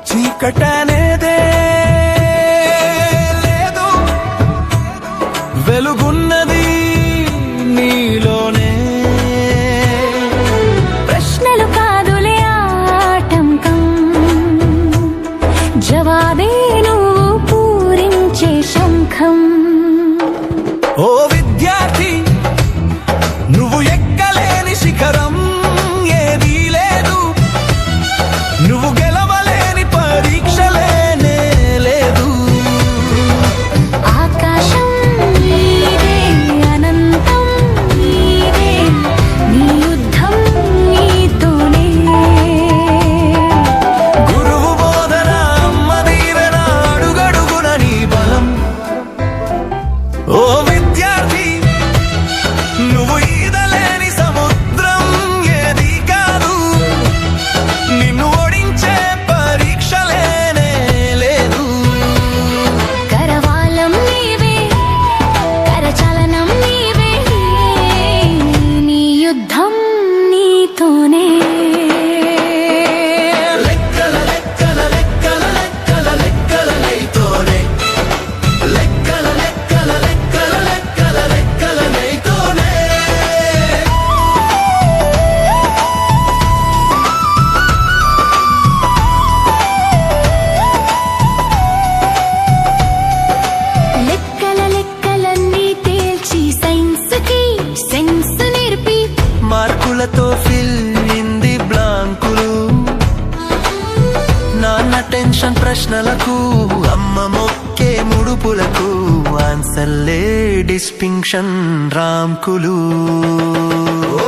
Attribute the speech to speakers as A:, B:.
A: చీకటనేదే లేదు, వెలుగున్నది నీలోనే.
B: ప్రశ్నలు కాదులే ఆటంకం, జవాబే నువ్వు పూరించే శంఖం.
A: ఓ విద్యార్థి, నువ్వు ఎక్కలేని శిఖరం ఏదీ లేదు, నువ్వు గెలవలేని పరీక్షలేనే లేదు.
B: ఆకాశం నీదే, అనంతం నీదే, నీ యుద్ధం నీతోనే.
A: గురువు బోధన, అమ్మ దీవెన, అడుగడుగున నీ బలం. ఓ విద్యార్థి, నువ్వు ఈదలేని సముద్రం ఏది కాదు, నిన్ను ఓడించే పరీక్షలేనే లేదు.
B: కరవాలం నీవే, కరచలనం నీవే, నీ యుద్ధం నీతోనే.
A: లెక్కల లెక్కల లెక్కల లెక్కల లెక్కల నైతోనే, లెక్కల లెక్కల లెక్కల లెక్కల లెక్కల నైతోనే.
B: లెక్కల లెక్కలన్నీ తేల్చి సైన్స్కి సెన్స్ నేర్పి
A: మార్కులతో ఫిల్లింది బ్లాంకులు, నాన్న టెన్షన్ ప్రశ్నలకు, అమ్మ మొక్కే ముడుపులకు, ఆన్సర్లే డిస్టింక్షన్ రాంకులు. ఓ